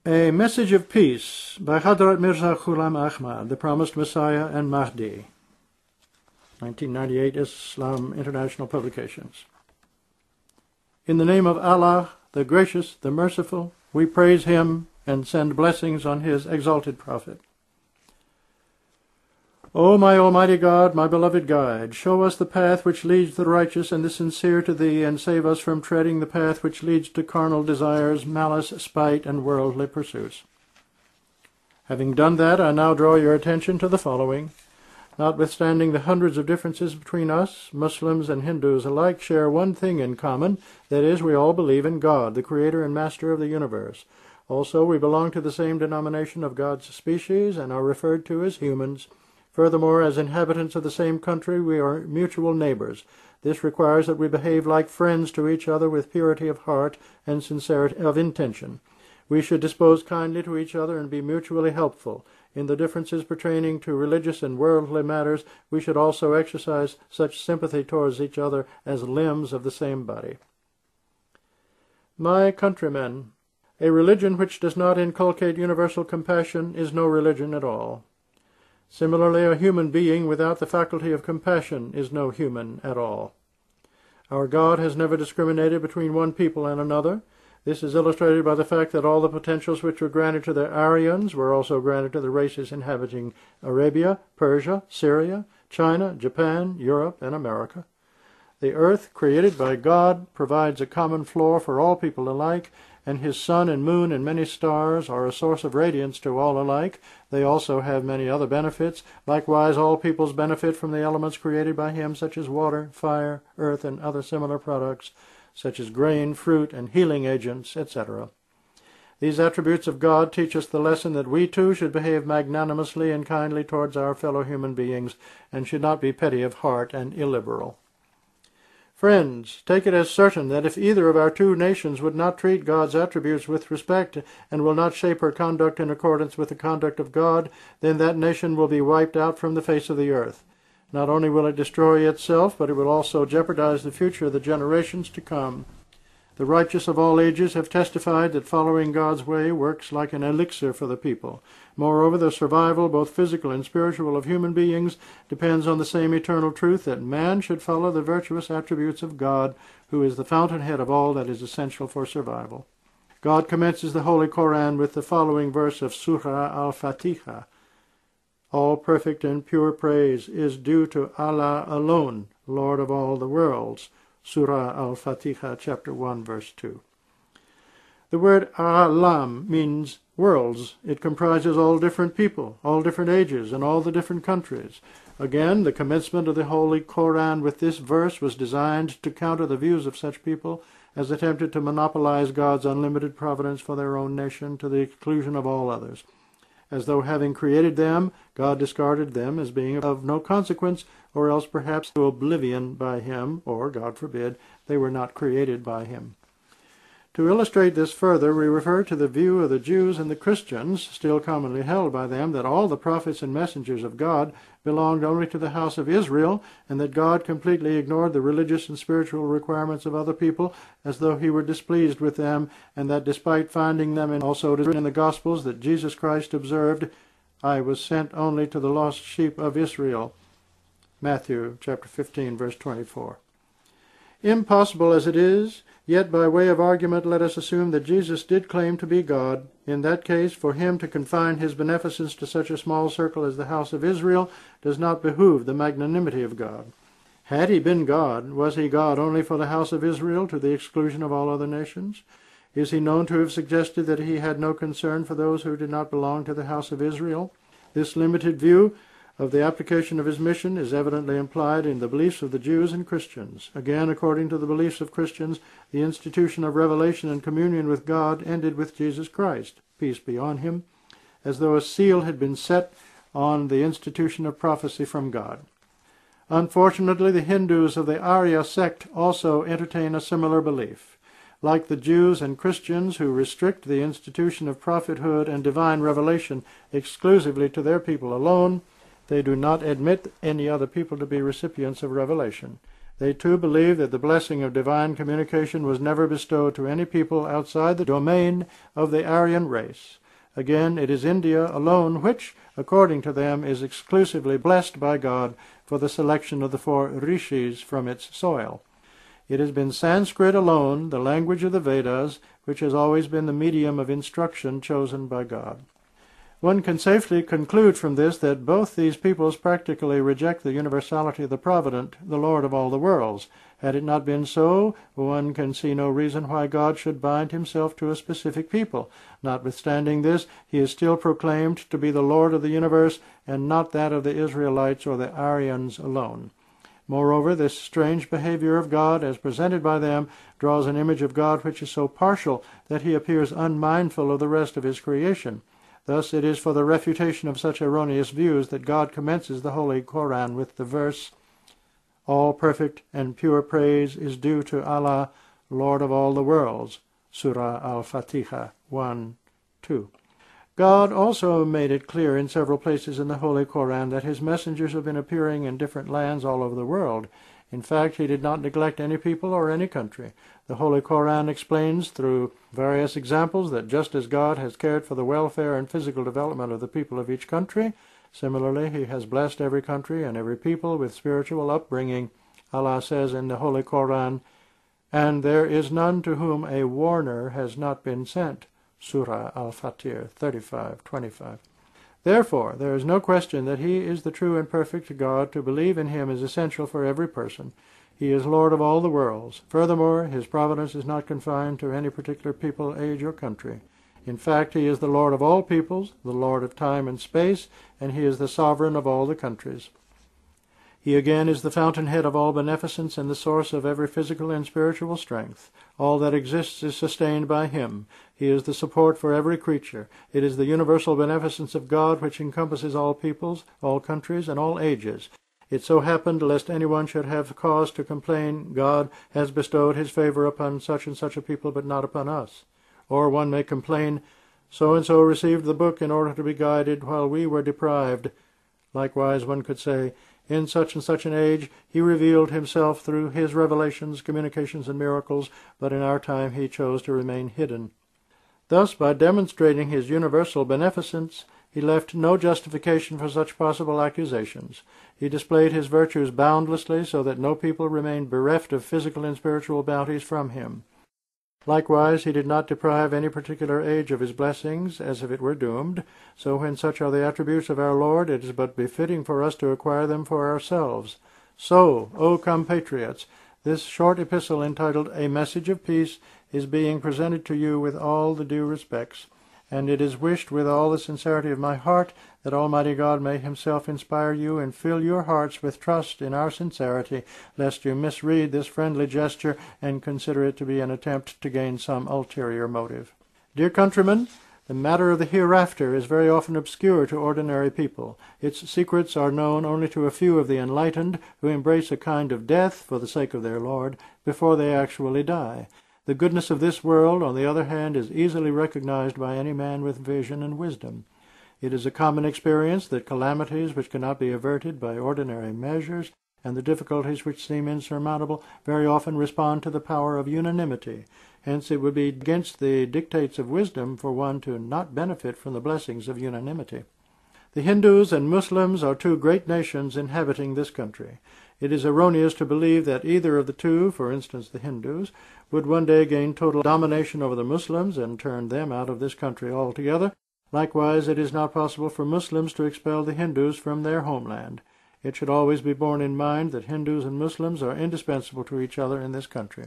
A Message of Peace by Hadrat Mirza Ghulam Ahmad, the Promised Messiah and Mahdi, 1998, Islam International Publications. In the name of Allah, the Gracious, the Merciful, we praise Him and send blessings on His exalted Prophet. O my Almighty God, my beloved Guide, show us the path which leads the righteous and the sincere to Thee, and save us from treading the path which leads to carnal desires, malice, spite, and worldly pursuits. Having done that, I now draw your attention to the following. Notwithstanding the hundreds of differences between us, Muslims and Hindus alike share one thing in common, that is, we all believe in God, the Creator and Master of the universe. Also, we belong to the same denomination of God's species and are referred to as humans. Furthermore, as inhabitants of the same country, we are mutual neighbors. This requires that we behave like friends to each other with purity of heart and sincerity of intention. We should dispose kindly to each other and be mutually helpful. In the differences pertaining to religious and worldly matters, we should also exercise such sympathy towards each other as limbs of the same body. My countrymen, a religion which does not inculcate universal compassion is no religion at all. Similarly, a human being without the faculty of compassion is no human at all. Our God has never discriminated between one people and another. This is illustrated by the fact that all the potentials which were granted to the Aryans were also granted to the races inhabiting Arabia, Persia, Syria, China, Japan, Europe, and America. The earth, created by God, provides a common floor for all people alike, and His sun and moon and many stars are a source of radiance to all alike. They also have many other benefits. Likewise, all peoples benefit from the elements created by Him, such as water, fire, earth, and other similar products, such as grain, fruit, and healing agents, etc. These attributes of God teach us the lesson that we too should behave magnanimously and kindly towards our fellow human beings, and should not be petty of heart and illiberal. Friends, take it as certain that if either of our two nations would not treat God's attributes with respect and will not shape her conduct in accordance with the conduct of God, then that nation will be wiped out from the face of the earth. Not only will it destroy itself, but it will also jeopardize the future of the generations to come. The righteous of all ages have testified that following God's way works like an elixir for the people. Moreover, the survival, both physical and spiritual, of human beings depends on the same eternal truth that man should follow the virtuous attributes of God, who is the fountainhead of all that is essential for survival. God commences the Holy Koran with the following verse of Surah Al-Fatiha. All perfect and pure praise is due to Allah alone, Lord of all the worlds. Surah Al-Fatiha, chapter 1, verse 2. The word Alam means worlds. It comprises all different people, all different ages, and all the different countries. Again, the commencement of the Holy Koran with this verse was designed to counter the views of such people as attempted to monopolize God's unlimited providence for their own nation to the exclusion of all others. As though having created them, God discarded them as being of no consequence, or else perhaps to oblivion by Him, or, God forbid, they were not created by Him. To illustrate this further, we refer to the view of the Jews and the Christians, still commonly held by them, that all the prophets and messengers of God belonged only to the house of Israel, and that God completely ignored the religious and spiritual requirements of other people, as though He were displeased with them, and that despite finding them also in the Gospels that Jesus Christ observed, I was sent only to the lost sheep of Israel. Matthew chapter 15, verse 24. Impossible as it is, yet by way of argument let us assume that Jesus did claim to be God. In that case, for Him to confine His beneficence to such a small circle as the house of Israel does not behoove the magnanimity of God. Had He been God, was He God only for the house of Israel to the exclusion of all other nations? Is He known to have suggested that He had no concern for those who did not belong to the house of Israel? This limited view of the application of His mission is evidently implied in the beliefs of the Jews and Christians. Again, according to the beliefs of Christians, the institution of revelation and communion with God ended with Jesus Christ, peace be on Him, as though a seal had been set on the institution of prophecy from God. Unfortunately, the Hindus of the Arya sect also entertain a similar belief. Like the Jews and Christians who restrict the institution of prophethood and divine revelation exclusively to their people alone, they do not admit any other people to be recipients of revelation. They too believed that the blessing of divine communication was never bestowed to any people outside the domain of the Aryan race. Again, it is India alone which, according to them, is exclusively blessed by God for the selection of the 4 rishis from its soil. It has been Sanskrit alone, the language of the Vedas, which has always been the medium of instruction chosen by God. One can safely conclude from this that both these peoples practically reject the universality of the Provident, the Lord of all the worlds. Had it not been so, one can see no reason why God should bind himself to a specific people. Notwithstanding this, he is still proclaimed to be the Lord of the universe, and not that of the Israelites or the Aryans alone. Moreover, this strange behavior of God, as presented by them, draws an image of God which is so partial that he appears unmindful of the rest of his creation. Thus it is for the refutation of such erroneous views that God commences the Holy Koran with the verse, "All perfect and pure praise is due to Allah, Lord of all the worlds." Surah Al-Fatiha 1:2. God also made it clear in several places in the Holy Koran that his messengers have been appearing in different lands all over the world. In fact, he did not neglect any people or any country. The Holy Koran explains through various examples that just as God has cared for the welfare and physical development of the people of each country, similarly he has blessed every country and every people with spiritual upbringing. Allah says in the Holy Koran, "And there is none to whom a warner has not been sent." Surah Al-Fatir 35:25. Therefore, there is no question that he is the true and perfect God. To believe in him is essential for every person. He is Lord of all the worlds. Furthermore, his providence is not confined to any particular people, age, or country. In fact, he is the Lord of all peoples, the Lord of time and space, and he is the sovereign of all the countries. He again is the fountainhead of all beneficence and the source of every physical and spiritual strength. All that exists is sustained by him. He is the support for every creature. It is the universal beneficence of God which encompasses all peoples, all countries, and all ages. It so happened, lest anyone should have cause to complain, God has bestowed his favor upon such and such a people, but not upon us. Or one may complain, so-and-so received the book in order to be guided, while we were deprived. Likewise, one could say, in such and such an age, he revealed himself through his revelations, communications, and miracles, but in our time he chose to remain hidden. Thus, by demonstrating his universal beneficence, he left no justification for such possible accusations. He displayed his virtues boundlessly, so that no people remained bereft of physical and spiritual bounties from him. Likewise, he did not deprive any particular age of his blessings, as if it were doomed. So when such are the attributes of our Lord, it is but befitting for us to acquire them for ourselves. So, O compatriots, this short epistle entitled A Message of Peace is being presented to you with all the due respects, and it is wished with all the sincerity of my heart that Almighty God may himself inspire you and fill your hearts with trust in our sincerity, lest you misread this friendly gesture and consider it to be an attempt to gain some ulterior motive. Dear countrymen, the matter of the hereafter is very often obscure to ordinary people. Its secrets are known only to a few of the enlightened, who embrace a kind of death, for the sake of their Lord, before they actually die. The goodness of this world, on the other hand, is easily recognized by any man with vision and wisdom. It is a common experience that calamities which cannot be averted by ordinary measures, and the difficulties which seem insurmountable, very often respond to the power of unanimity. Hence it would be against the dictates of wisdom for one to not benefit from the blessings of unanimity. The Hindus and Muslims are two great nations inhabiting this country. It is erroneous to believe that either of the two, for instance the Hindus, would one day gain total domination over the Muslims and turn them out of this country altogether. Likewise, it is not possible for Muslims to expel the Hindus from their homeland. It should always be borne in mind that Hindus and Muslims are indispensable to each other in this country.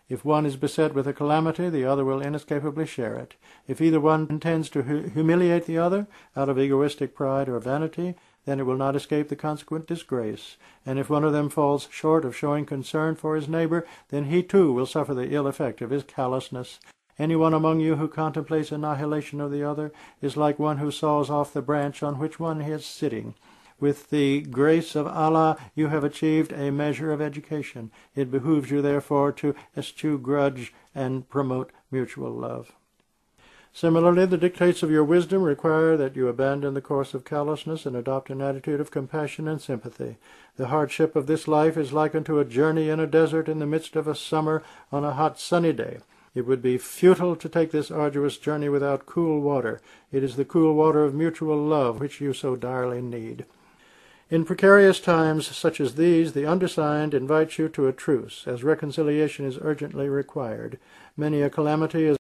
If one is beset with a calamity, the other will inescapably share it. If either one intends to humiliate the other out of egoistic pride or vanity, then it will not escape the consequent disgrace. And if one of them falls short of showing concern for his neighbor, then he too will suffer the ill effect of his callousness. Anyone among you who contemplates annihilation of the other is like one who saws off the branch on which one is sitting. With the grace of Allah you have achieved a measure of education. It behooves you therefore to eschew grudge and promote mutual love. Similarly, the dictates of your wisdom require that you abandon the course of callousness and adopt an attitude of compassion and sympathy. The hardship of this life is likened to a journey in a desert in the midst of a summer on a hot sunny day. It would be futile to take this arduous journey without cool water. It is the cool water of mutual love which you so direly need. In precarious times such as these, the undersigned invites you to a truce, as reconciliation is urgently required. Many a calamity is